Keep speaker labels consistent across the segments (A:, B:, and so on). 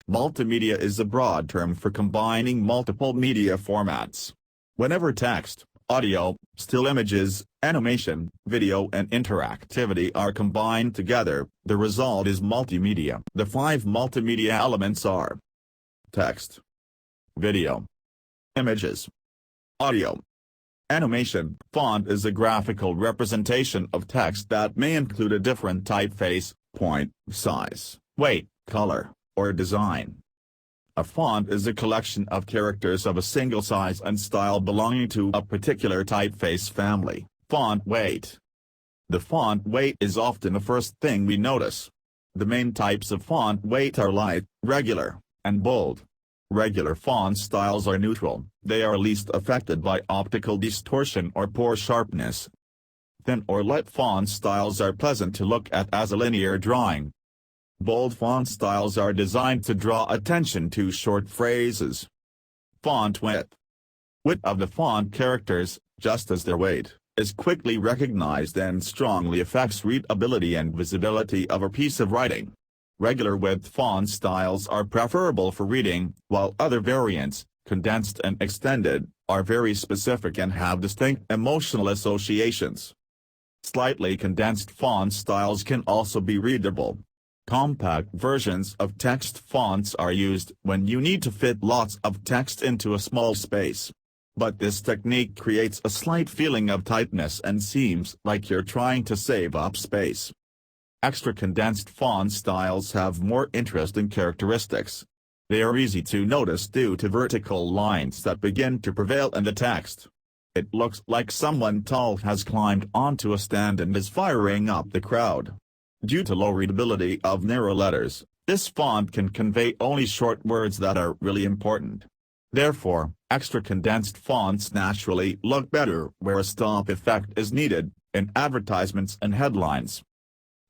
A: Multimedia is a broad term for combining multiple media formats. Whenever text, audio, still images, animation, video and interactivity are combined together, the result is multimedia. The 5 multimedia elements are text, video, images, audio, animation. Font is a graphical representation of text that may include a different typeface, point, size, weight, color, or design. A font is a collection of characters of a single size and style belonging to a particular typeface family. Font weight. The font weight is often the first thing we notice. The main types of font weight are light, regular, and bold. Regular font styles are neutral, they are least affected by optical distortion or poor sharpness. Thin or light font styles are pleasant to look at as a linear drawing. Bold font styles are designed to draw attention to short phrases. Font width. Width of the font characters, just as their weight, is quickly recognized and strongly affects readability and visibility of a piece of writing. Regular width font styles are preferable for reading, while other variants, condensed and extended, are very specific and have distinct emotional associations. Slightly condensed font styles can also be readable. Compact versions of text fonts are used when you need to fit lots of text into a small space. But this technique creates a slight feeling of tightness and seems like you're trying to save up space. Extra condensed font styles have more interesting characteristics. They are easy to notice due to vertical lines that begin to prevail in the text. It looks like someone tall has climbed onto a stand and is firing up the crowd. Due to low readability of narrow letters, this font can convey only short words that are really important. Therefore, extra condensed fonts naturally look better where a stop effect is needed, in advertisements and headlines.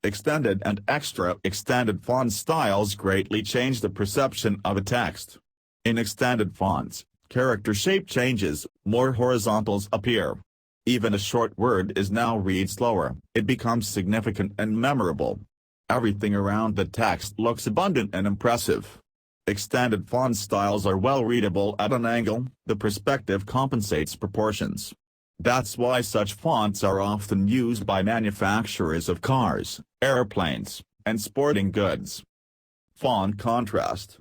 A: Extended and extra extended font styles greatly change the perception of a text. In extended fonts, character shape changes, more horizontals appear. Even a short word is now read slower, it becomes significant and memorable. Everything around the text looks abundant and impressive. Extended font styles are well readable at an angle, the perspective compensates proportions. That's why such fonts are often used by manufacturers of cars, airplanes, and sporting goods. Font contrast.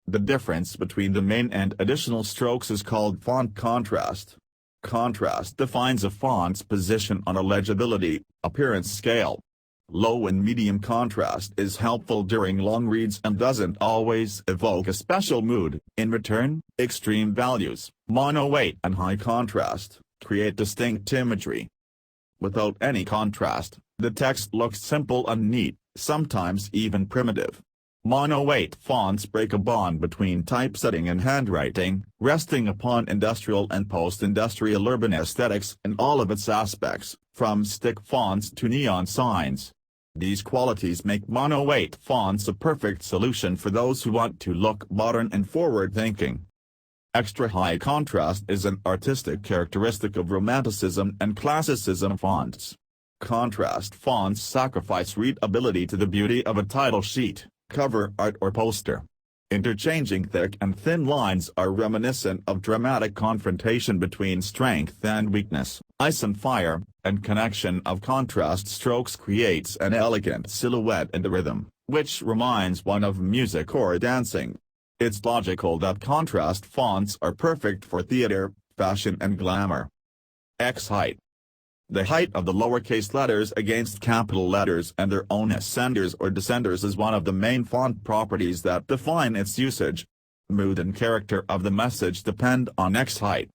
A: The difference between the main and additional strokes is called font contrast. Contrast defines a font's position on a legibility, appearance scale. Low and medium contrast is helpful during long reads and doesn't always evoke a special mood. In return, extreme values, mono weight and high contrast, create distinct imagery. Without any contrast, the text looks simple and neat, sometimes even primitive. Mono-weight fonts break a bond between typesetting and handwriting, resting upon industrial and post-industrial urban aesthetics in all of its aspects, from stick fonts to neon signs. These qualities make mono-weight fonts a perfect solution for those who want to look modern and forward-thinking. Extra high contrast is an artistic characteristic of Romanticism and Classicism fonts. Contrast fonts sacrifice readability to the beauty of a title sheet, cover art or poster. Interchanging thick and thin lines are reminiscent of dramatic confrontation between strength and weakness, ice and fire, and connection of contrast strokes creates an elegant silhouette and a rhythm, which reminds one of music or dancing. It's logical that contrast fonts are perfect for theater, fashion and glamour. X height. The height of the lowercase letters against capital letters and their own ascenders or descenders is one of the main font properties that define its usage. Mood and character of the message depend on X height.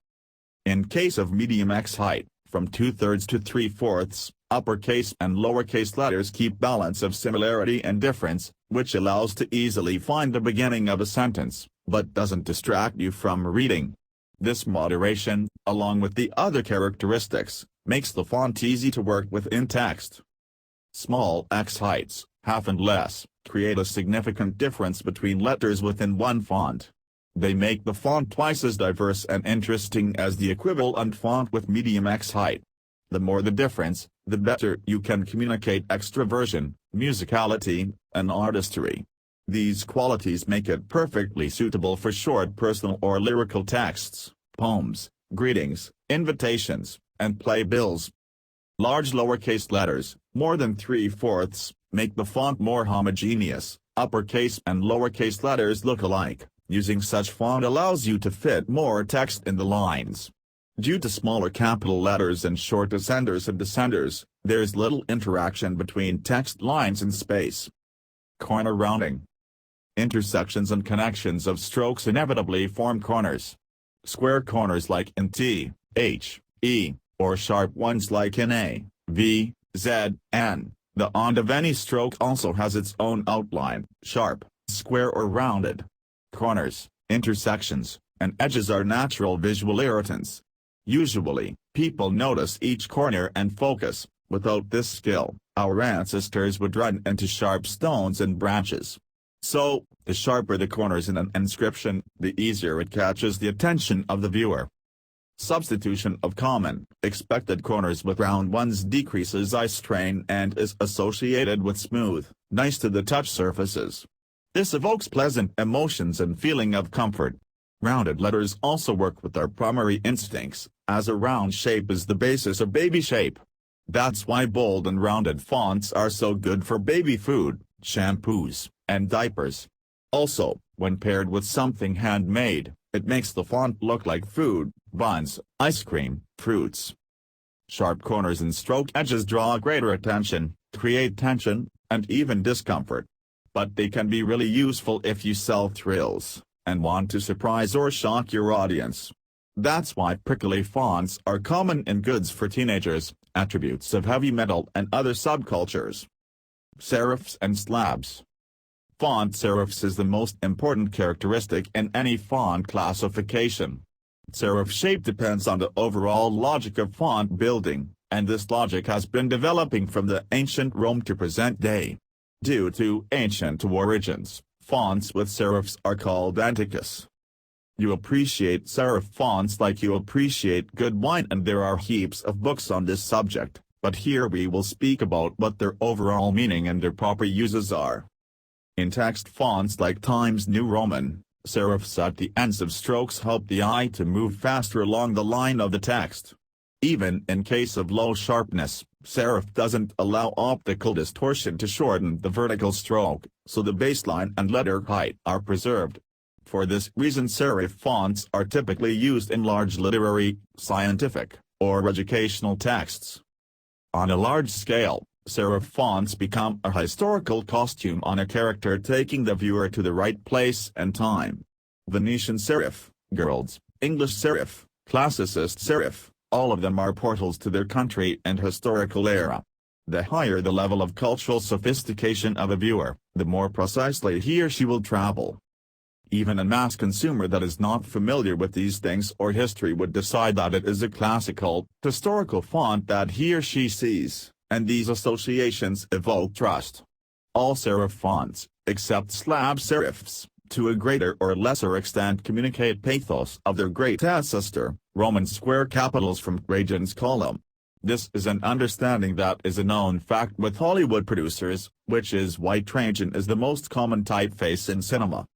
A: In case of medium X height, from 2/3 to 3/4, uppercase and lowercase letters keep balance of similarity and difference, which allows to easily find the beginning of a sentence, but doesn't distract you from reading. This moderation, along with the other characteristics, makes the font easy to work with in text. Small X heights, half and less, create a significant difference between letters within one font. They make the font twice as diverse and interesting as the equivalent font with medium X height. The more the difference, the better you can communicate extraversion, musicality, and artistry. These qualities make it perfectly suitable for short personal or lyrical texts, poems, greetings, invitations, and playbills. Large lowercase letters, more than 3/4, make the font more homogeneous. Uppercase and lowercase letters look alike. Using such font allows you to fit more text in the lines. Due to smaller capital letters and short ascenders and descenders, there's little interaction between text lines and space. Corner rounding. Intersections and connections of strokes inevitably form corners. Square corners like in T, H, E, or sharp ones like in A, V, Z, N. The end of any stroke also has its own outline, sharp, square or rounded. Corners, intersections, and edges are natural visual irritants. Usually, people notice each corner and focus. Without this skill, our ancestors would run into sharp stones and branches. So, the sharper the corners in an inscription, the easier it catches the attention of the viewer. Substitution of common, expected corners with round ones decreases eye strain and is associated with smooth, nice-to-the-touch surfaces. This evokes pleasant emotions and feeling of comfort. Rounded letters also work with our primary instincts, as a round shape is the basis of baby shape. That's why bold and rounded fonts are so good for baby food, shampoos, and diapers. Also, when paired with something handmade, it makes the font look like food, buns, ice cream, fruits. Sharp corners and stroke edges draw greater attention, create tension, and even discomfort. But they can be really useful if you sell thrills, and want to surprise or shock your audience. That's why prickly fonts are common in goods for teenagers, attributes of heavy metal and other subcultures. Serifs and slabs. Font serifs is the most important characteristic in any font classification. Serif shape depends on the overall logic of font building, and this logic has been developing from the ancient Rome to present day. Due to ancient origins, fonts with serifs are called antiques. You appreciate serif fonts like you appreciate good wine, and there are heaps of books on this subject, but here we will speak about what their overall meaning and their proper uses are. In text fonts like Times New Roman, serifs at the ends of strokes help the eye to move faster along the line of the text. Even in case of low sharpness, serif doesn't allow optical distortion to shorten the vertical stroke, so the baseline and letter height are preserved. For this reason serif fonts are typically used in large literary, scientific, or educational texts. On a large scale, serif fonts become a historical costume on a character, taking the viewer to the right place and time. Venetian serif, Guild's, English serif, classicist serif, all of them are portals to their country and historical era. The higher the level of cultural sophistication of a viewer, the more precisely he or she will travel. Even a mass consumer that is not familiar with these things or history would decide that it is a classical, historical font that he or she sees, and these associations evoke trust. All serif fonts, except slab serifs, to a greater or lesser extent communicate pathos of their great ancestor, Roman square capitals from Trajan's column. This is an understanding that is a known fact with Hollywood producers, which is why Trajan is the most common typeface in cinema.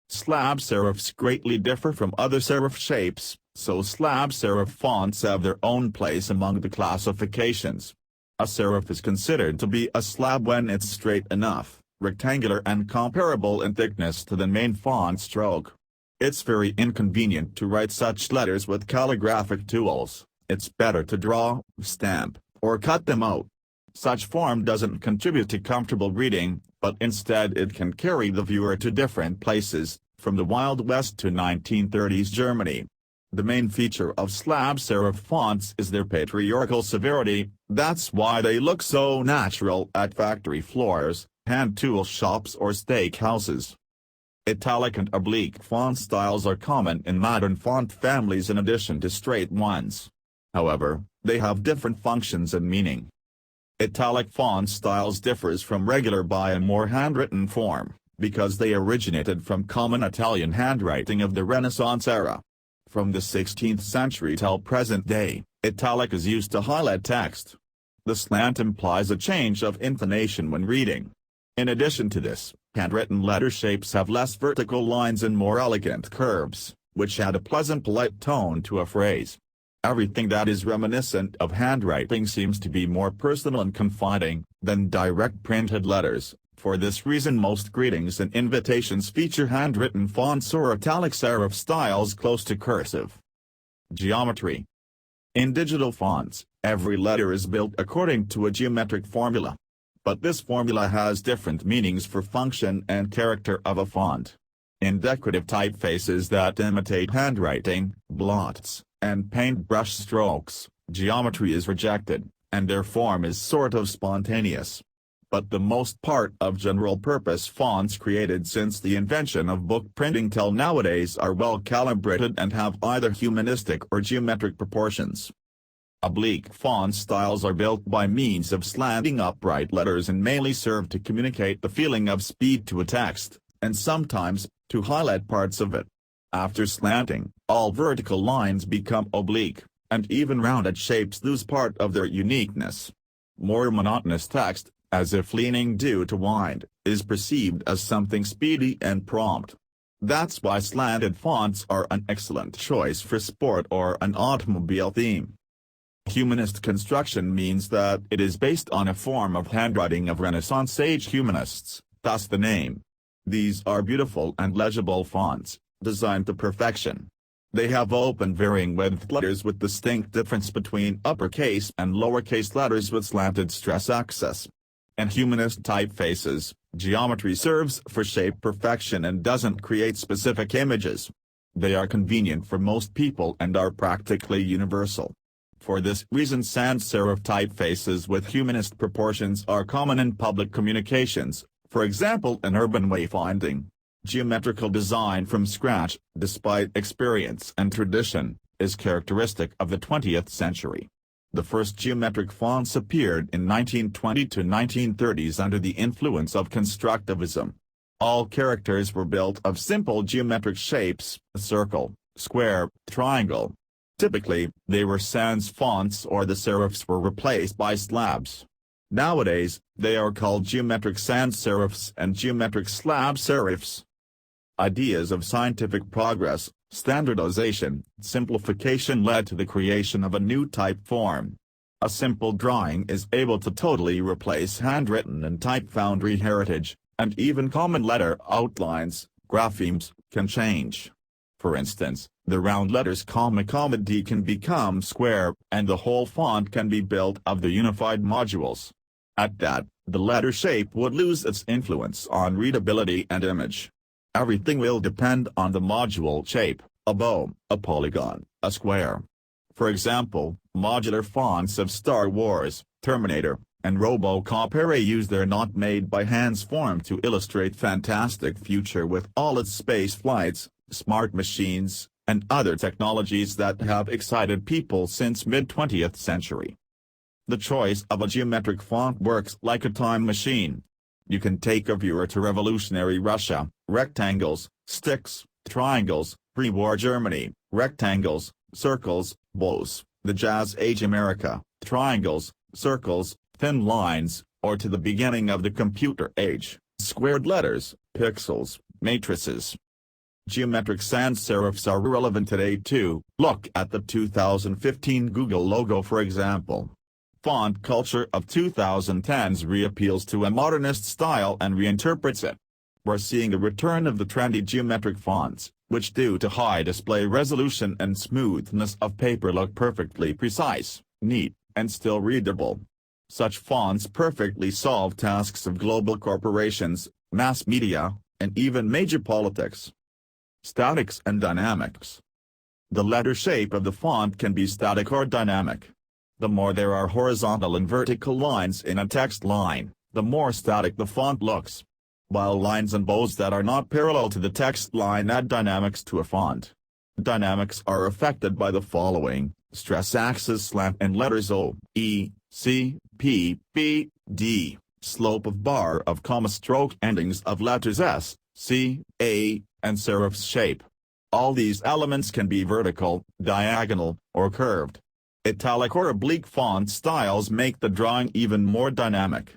A: Slab serifs greatly differ from other serif shapes, so slab serif fonts have their own place among the classifications. A serif is considered to be a slab when it's straight enough, rectangular and comparable in thickness to the main font stroke. It's very inconvenient to write such letters with calligraphic tools. It's better to draw, stamp, or cut them out. Such form doesn't contribute to comfortable reading, but instead it can carry the viewer to different places, from the Wild West to 1930s Germany. The main feature of slab serif fonts is their patriarchal severity. That's why they look so natural at factory floors, hand tool shops or steakhouses. Italic and oblique font styles are common in modern font families in addition to straight ones. However, they have different functions and meaning. Italic font styles differs from regular by a more handwritten form, because they originated from common Italian handwriting of the Renaissance era. From the 16th century till present day, italic is used to highlight text. The slant implies a change of intonation when reading. In addition to this, handwritten letter shapes have less vertical lines and more elegant curves, which add a pleasant polite tone to a phrase. Everything that is reminiscent of handwriting seems to be more personal and confiding than direct printed letters. For this reason, most greetings and invitations feature handwritten fonts or italic serif styles close to cursive. Geometry. In digital fonts, every letter is built according to a geometric formula. But this formula has different meanings for function and character of a font. In decorative typefaces that imitate handwriting, blots, and paintbrush strokes, geometry is rejected, and their form is sort of spontaneous. But the most part of general-purpose fonts created since the invention of book printing till nowadays are well calibrated and have either humanistic or geometric proportions. Oblique font styles are built by means of slanting upright letters and mainly serve to communicate the feeling of speed to a text, and sometimes, to highlight parts of it. After slanting, all vertical lines become oblique, and even rounded shapes lose part of their uniqueness. More monotonous text, as if leaning due to wind, is perceived as something speedy and prompt. That's why slanted fonts are an excellent choice for sport or an automobile theme. Humanist construction means that it is based on a form of handwriting of Renaissance age humanists, thus the name. These are beautiful and legible fonts, designed to perfection. They have open varying width letters with distinct difference between uppercase and lowercase letters with slanted stress access. In humanist typefaces, geometry serves for shape perfection and doesn't create specific images. They are convenient for most people and are practically universal. For this reason, sans serif typefaces with humanist proportions are common in public communications, for example in urban wayfinding. Geometrical design from scratch, despite experience and tradition, is characteristic of the 20th century. The first geometric fonts appeared in 1920 to 1930s under the influence of constructivism. All characters were built of simple geometric shapes, circle, square, triangle. Typically, they were sans fonts or the serifs were replaced by slabs. Nowadays, they are called geometric sans serifs and geometric slab serifs. Ideas of scientific progress, standardization, simplification led to the creation of a new type form. A simple drawing is able to totally replace handwritten and type foundry heritage, and even common letter outlines, graphemes, can change. For instance, the round letters comma D can become square, and the whole font can be built of the unified modules. At that, the letter shape would lose its influence on readability and image. Everything will depend on the module shape, a bow, a polygon, a square. For example, modular fonts of Star Wars, Terminator, and RoboCop era use their not-made-by-hands form to illustrate fantastic future with all its space flights, smart machines, and other technologies that have excited people since mid-20th century. The choice of a geometric font works like a time machine. You can take a viewer to revolutionary Russia, rectangles, sticks, triangles, pre-war Germany, rectangles, circles, bows, the Jazz Age America, triangles, circles, thin lines, or to the beginning of the computer age, squared letters, pixels, matrices. Geometric sans serifs are relevant today too. Look at the 2015 Google logo for example. Font culture of 2010s reappeals to a modernist style and reinterprets it. We're seeing a return of the trendy geometric fonts, which due to high display resolution and smoothness of paper look perfectly precise, neat, and still readable. Such fonts perfectly solve tasks of global corporations, mass media, and even major politics. Statics and dynamics. The letter shape of the font can be static or dynamic. The more there are horizontal and vertical lines in a text line, the more static the font looks. While lines and bows that are not parallel to the text line add dynamics to a font. Dynamics are affected by the following: stress axis slant in letters O, E, C, P, B, D, slope of bar of comma stroke endings of letters S, C, A, and serif's shape. All these elements can be vertical, diagonal, or curved. Italic or oblique font styles make the drawing even more dynamic.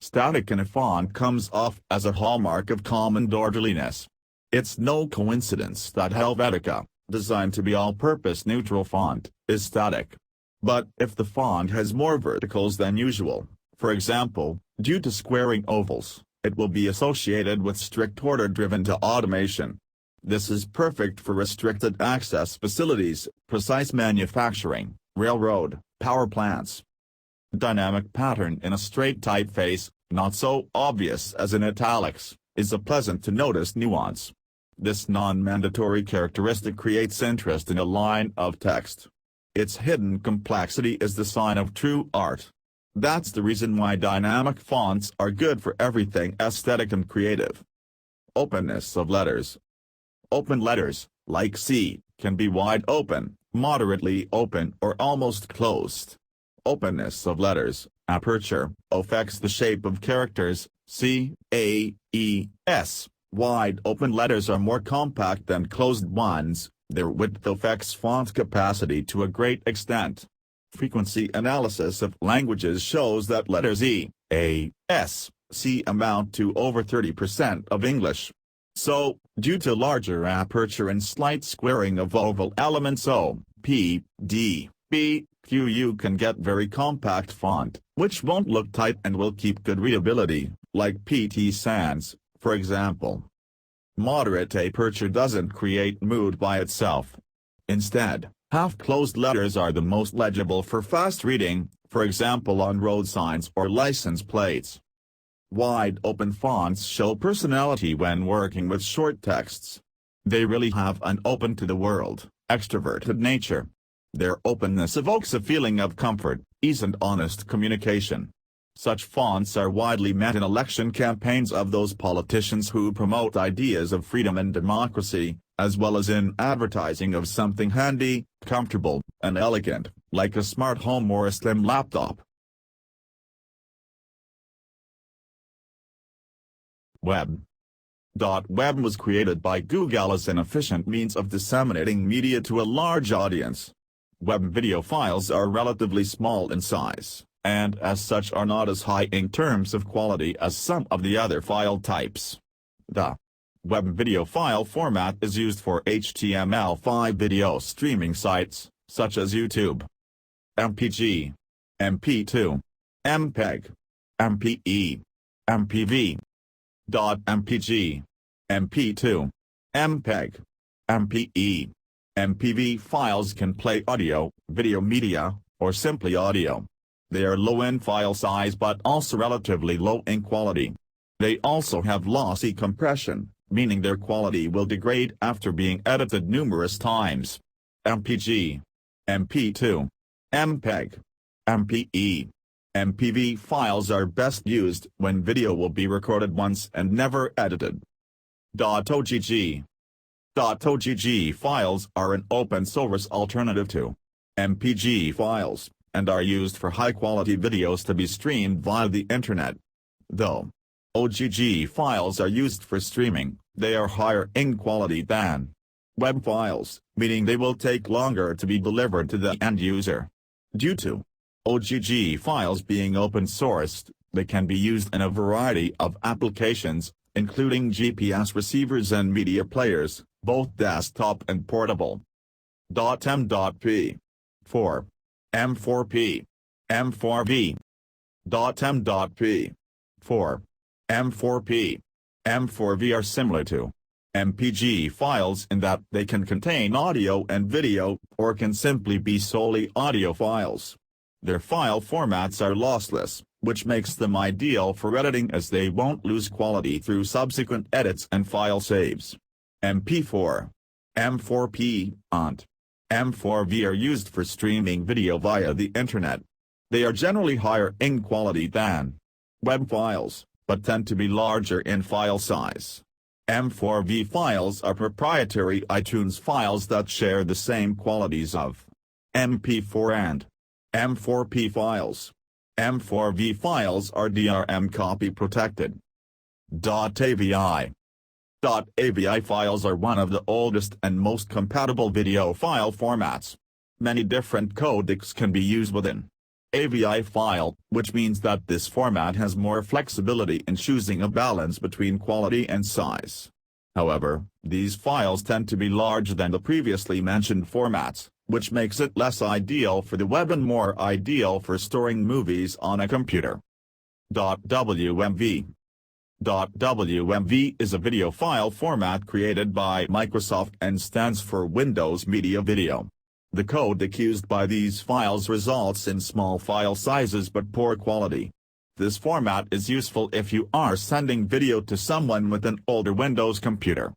A: Static in a font comes off as a hallmark of calm and orderliness. It's no coincidence that Helvetica, designed to be all-purpose neutral font, is static. But if the font has more verticals than usual, for example, due to squaring ovals, it will be associated with strict order driven to automation. This is perfect for restricted access facilities, precise manufacturing, railroad, power plants. Dynamic pattern in a straight typeface, not so obvious as in italics, is a pleasant-to-notice nuance. This non-mandatory characteristic creates interest in a line of text. Its hidden complexity is the sign of true art. That's the reason why dynamic fonts are good for everything aesthetic and creative. Openness of letters. Open letters, like C, can be wide open, moderately open or almost closed. Openness of letters, aperture, affects the shape of characters. C, A, E, S. Wide open letters are more compact than closed ones. Their width affects font capacity to a great extent. Frequency analysis of languages shows that letters E, A, S, C amount to over 30% of English. So, due to larger aperture and slight squaring of oval elements O, P, D, B, Q, you can get very compact font, which won't look tight and will keep good readability, like PT Sans, for example. Moderate aperture doesn't create mood by itself. Instead, half-closed letters are the most legible for fast reading, for example on road signs or license plates. Wide-open fonts show personality when working with short texts. They really have an open-to-the-world, extroverted nature. Their openness evokes a feeling of comfort, ease and honest communication. Such fonts are widely met in election campaigns of those politicians who promote ideas of freedom and democracy, as well as in advertising of something handy, comfortable, and elegant, like a smart home or a slim laptop. Web. Web was created by Google as an efficient means of disseminating media to a large audience. Web video files are relatively small in size, and as such are not as high in terms of quality as some of the other file types. The web video file format is used for HTML5 video streaming sites, such as YouTube. MPG, MP2, MPEG, MPE, MPV. .mpg, MP2, MPEG, MPE, MPV files can play audio, video media, or simply audio. They are low in file size but also relatively low in quality. They also have lossy compression, meaning their quality will degrade after being edited numerous times. MPG, MP2, MPEG, MPE, MPV files are best used when video will be recorded once and never edited. .ogg. .ogg files are an open-source alternative to MPG files, and are used for high-quality videos to be streamed via the internet. Though OGG files are used for streaming, they are higher in quality than web files, meaning they will take longer to be delivered to the end user. Due to OGG files being open-sourced, they can be used in a variety of applications, including GPS receivers and media players, both desktop and portable. .m.p. 4. M4p. M4v. .m.p. 4. M4p. M4v are similar to MPG files in that they can contain audio and video, or can simply be solely audio files. Their file formats are lossless, which makes them ideal for editing as they won't lose quality through subsequent edits and file saves. MP4, M4p, and M4v are used for streaming video via the internet. They are generally higher in quality than web files, but tend to be larger in file size. M4v files are proprietary iTunes files that share the same qualities of MP4 and M4p files. M4v files are DRM copy protected. .avi. .avi files are one of the oldest and most compatible video file formats. Many different codecs can be used within AVI file, which means that this format has more flexibility in choosing a balance between quality and size. However, these files tend to be larger than the previously mentioned formats, which makes it less ideal for the web and more ideal for storing movies on a computer. .wmv .wmv is a video file format created by Microsoft and stands for Windows Media Video. The codec used by these files results in small file sizes but poor quality. This format is useful if you are sending video to someone with an older Windows computer.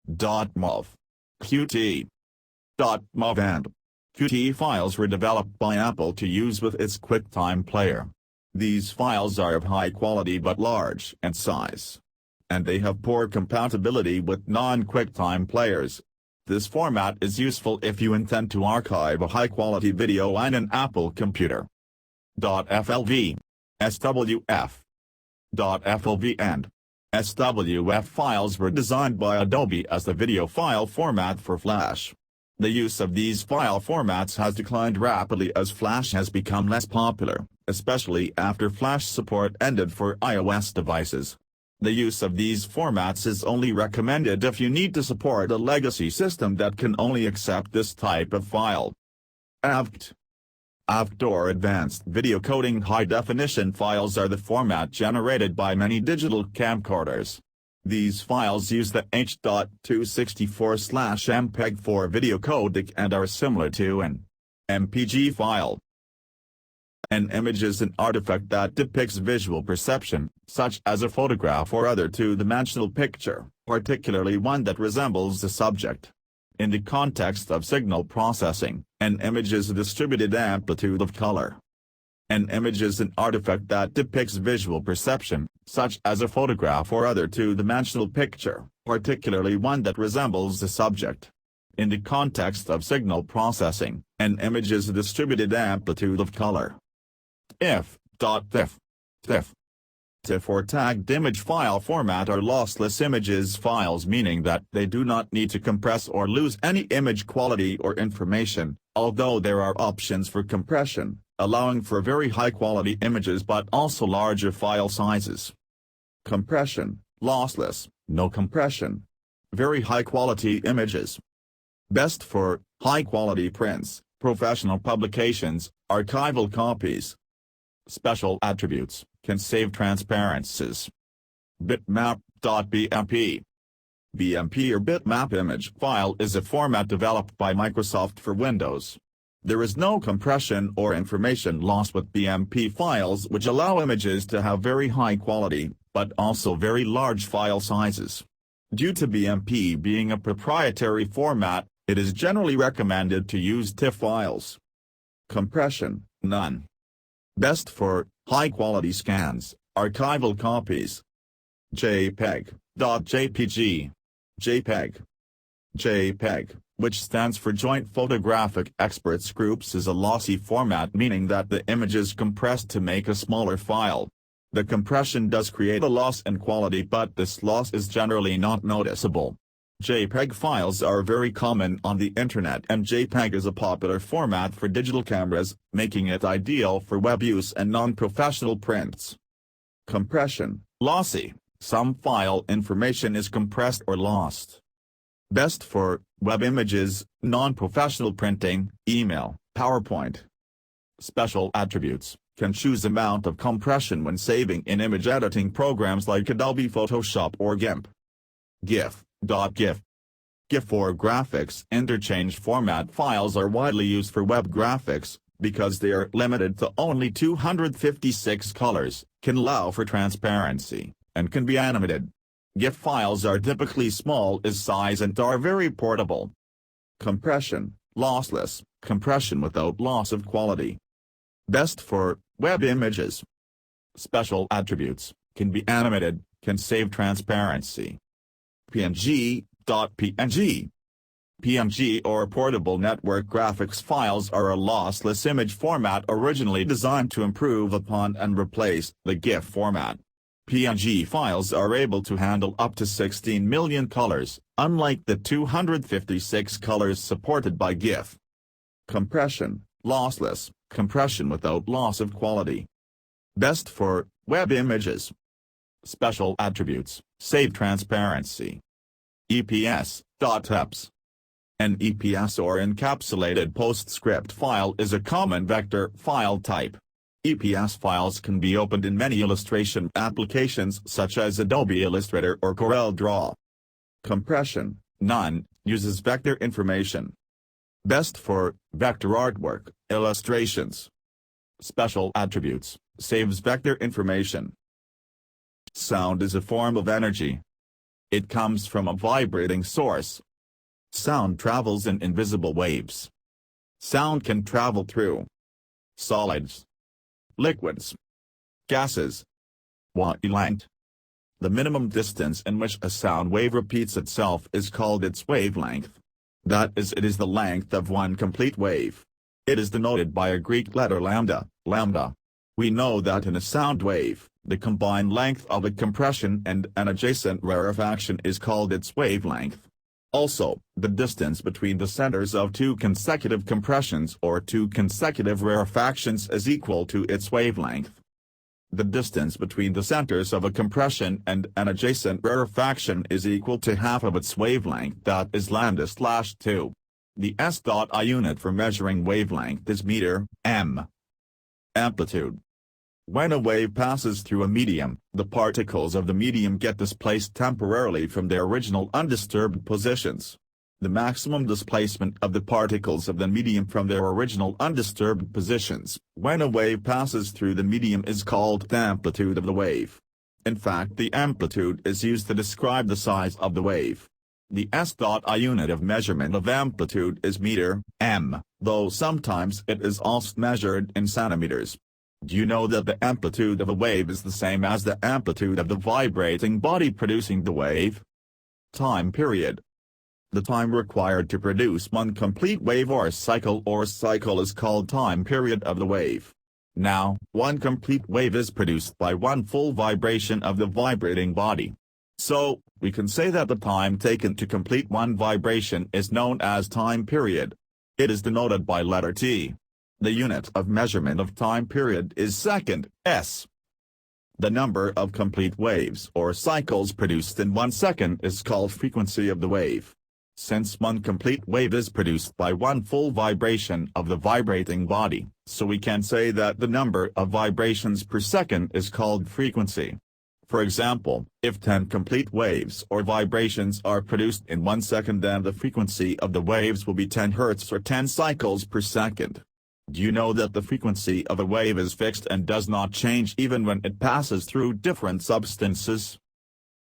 A: .mov Qt .mov and Qt files were developed by Apple to use with its QuickTime player. These files are of high quality but large in size, and they have poor compatibility with non-QuickTime players. This format is useful if you intend to archive a high-quality video on an Apple computer. .flv SWF .flv and SWF files were designed by Adobe as the video file format for Flash. The use of these file formats has declined rapidly as Flash has become less popular, especially after Flash support ended for iOS devices. The use of these formats is only recommended if you need to support a legacy system that can only accept this type of file. AVGT or Advanced Video Coding High-Definition files are the format generated by many digital camcorders. These files use the H.264/MPEG-4 video codec and are similar to an MPG file. An image is an artifact that depicts visual perception, such as a photograph or other two-dimensional picture, particularly one that resembles the subject. In the context of signal processing, an image is a distributed amplitude of color. An image is an artifact that depicts visual perception, such as a photograph or other two-dimensional picture, particularly one that resembles the subject. In the context of signal processing, an image is a distributed amplitude of color. TIFF or tagged image file format are lossless images files, meaning that they do not need to compress or lose any image quality or information, although there are options for compression, allowing for very high-quality images but also larger file sizes. Compression, lossless, no compression. Very high-quality images. Best for high-quality prints, professional publications, archival copies. Special attributes, can save transparencies. Bitmap.bmp BMP or bitmap image file is a format developed by Microsoft for Windows. There is no compression or information loss with BMP files, which allow images to have very high quality, but also very large file sizes. Due to BMP being a proprietary format, it is generally recommended to use TIFF files. Compression, none. Best for high-quality scans, archival copies. JPEG.jpg JPEG, which stands for Joint Photographic Experts Groups, is a lossy format, meaning that the image is compressed to make a smaller file. The compression does create a loss in quality, but this loss is generally not noticeable. JPEG files are very common on the internet, and JPEG is a popular format for digital cameras, making it ideal for web use and non-professional prints. Compression, lossy. Some file information is compressed or lost. Best for web images, non-professional printing, email, PowerPoint. Special attributes, can choose amount of compression when saving in image editing programs like Adobe Photoshop or GIMP. GIF or graphics interchange format files are widely used for web graphics, because they are limited to only 256 colors, can allow for transparency, and can be animated. GIF files are typically small in size and are very portable. Compression, lossless, compression without loss of quality. Best for web images. Special attributes, can be animated, can save transparency. PNG or portable network graphics files are a lossless image format originally designed to improve upon and replace the GIF format. PNG files are able to handle up to 16 million colors, unlike the 256 colors supported by GIF. Compression, lossless, compression without loss of quality. Best for web images. Special attributes, save transparency. EPS.eps. An EPS or encapsulated PostScript file is a common vector file type. EPS files can be opened in many illustration applications such as Adobe Illustrator or CorelDRAW. Compression, none, uses vector information. Best for vector artwork, illustrations. Special attributes, saves vector information. Sound is a form of energy. It comes from a vibrating source. Sound travels in invisible waves. Sound can travel through solids, liquids, gases. Wavelength. The minimum distance in which a sound wave repeats itself is called its wavelength. That is, it is the length of one complete wave. It is denoted by a Greek letter lambda, lambda. We know that in a sound wave, the combined length of a compression and an adjacent rarefaction is called its wavelength. Also, the distance between the centers of two consecutive compressions or two consecutive rarefactions is equal to its wavelength. The distance between the centers of a compression and an adjacent rarefaction is equal to half of its wavelength, that is lambda/2. The SI unit for measuring wavelength is meter, m. Amplitude. When a wave passes through a medium, the particles of the medium get displaced temporarily from their original undisturbed positions. The maximum displacement of the particles of the medium from their original undisturbed positions, when a wave passes through the medium, is called the amplitude of the wave. In fact, the amplitude is used to describe the size of the wave. The SI unit of measurement of amplitude is meter, m, though sometimes it is also measured in centimeters. Do you know that the amplitude of a wave is the same as the amplitude of the vibrating body producing the wave? Time period. The time required to produce one complete wave or cycle is called time period of the wave. Now, one complete wave is produced by one full vibration of the vibrating body. So, we can say that the time taken to complete one vibration is known as time period. It is denoted by letter T. The unit of measurement of time period is second, s. The number of complete waves or cycles produced in 1 second is called frequency of the wave. Since one complete wave is produced by one full vibration of the vibrating body, so we can say that the number of vibrations per second is called frequency. For example, if 10 complete waves or vibrations are produced in 1 second, then the frequency of the waves will be 10 Hz or 10 cycles per second. Do you know that the frequency of a wave is fixed and does not change even when it passes through different substances?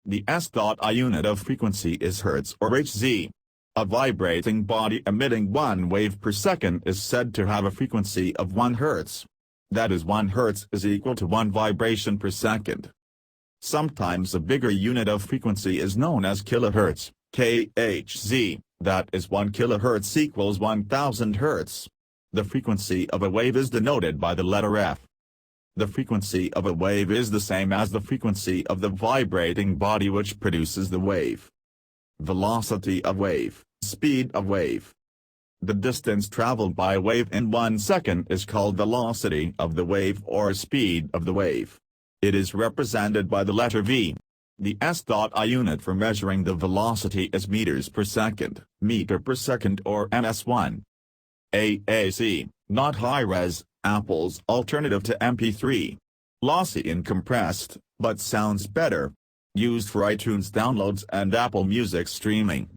A: The SI unit of frequency is Hz or Hz. A vibrating body emitting 1 wave per second is said to have a frequency of 1 Hz. That is, 1 Hz is equal to 1 vibration per second. Sometimes a bigger unit of frequency is known as kilohertz, kHz, that is 1 kilohertz equals 1000 Hz. The frequency of a wave is denoted by the letter F. The frequency of a wave is the same as the frequency of the vibrating body which produces the wave. Velocity of wave, speed of wave. The distance traveled by a wave in 1 second is called velocity of the wave or speed of the wave. It is represented by the letter V. The SI unit for measuring the velocity is meters per second, meter per second, or ms1. AAC, not high-res, Apple's alternative to MP3. Lossy and compressed, but sounds better. Used for iTunes downloads and Apple Music streaming.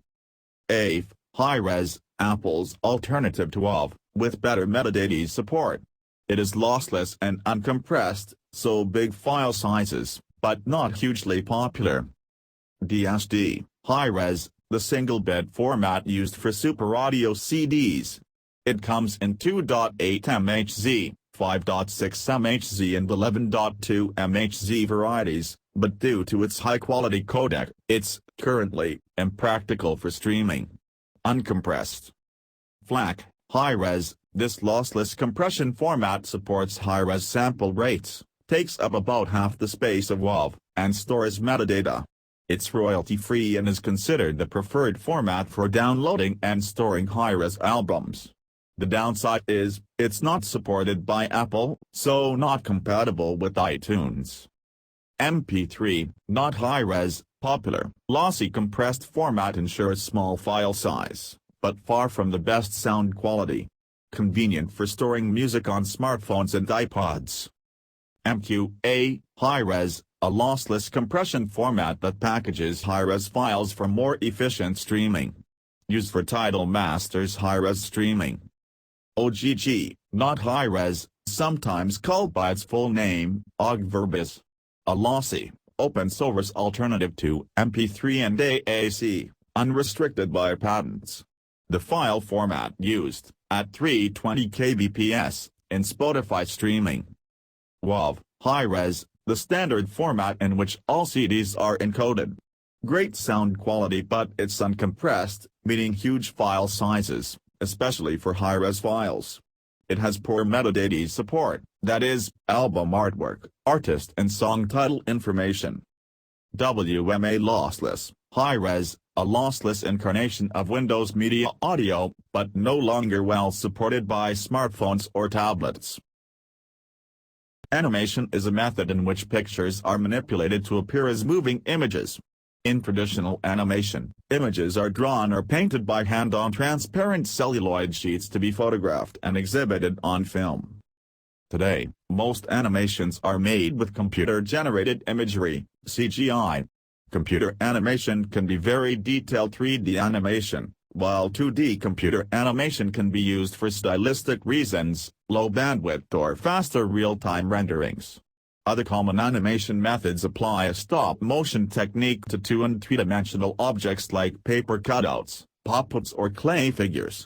A: AV, high-res, Apple's alternative to WAV, with better metadata support. It is lossless and uncompressed, so big file sizes, but not hugely popular. DSD, high-res, the single-bit format used for super audio CDs. It comes in 2.8 MHz, 5.6 MHz and 11.2 MHz varieties, but due to its high-quality codec, it's currently impractical for streaming. Uncompressed. FLAC, high-res, this lossless compression format supports high-res sample rates, takes up about half the space of WAV, and stores metadata. It's royalty-free and is considered the preferred format for downloading and storing high-res albums. The downside is, it's not supported by Apple, so not compatible with iTunes. MP3, not high-res, popular, lossy compressed format ensures small file size, but far from the best sound quality. Convenient for storing music on smartphones and iPods. MQA, high-res, a lossless compression format that packages high-res files for more efficient streaming. Used for Tidal Masters high-res streaming. OGG, not high-res, sometimes called by its full name, OGG Verbis. A lossy, open-source alternative to MP3 and AAC, unrestricted by patents. The file format used, at 320 kbps, in Spotify streaming. WAV, high-res, the standard format in which all CDs are encoded. Great sound quality but it's uncompressed, meaning huge file sizes, especially for high-res files. It has poor metadata support, that is, album artwork, artist and song title information. WMA lossless, high-res, a lossless incarnation of Windows Media Audio, but no longer well supported by smartphones or tablets. Animation is a method in which pictures are manipulated to appear as moving images. In traditional animation, images are drawn or painted by hand on transparent celluloid sheets to be photographed and exhibited on film. Today, most animations are made with computer-generated imagery, CGI. Computer animation can be very detailed 3D animation, while 2D computer animation can be used for stylistic reasons, low bandwidth or faster real-time renderings. Other common animation methods apply a stop-motion technique to 2- and 3-dimensional objects like paper cutouts, pop-ups or clay figures.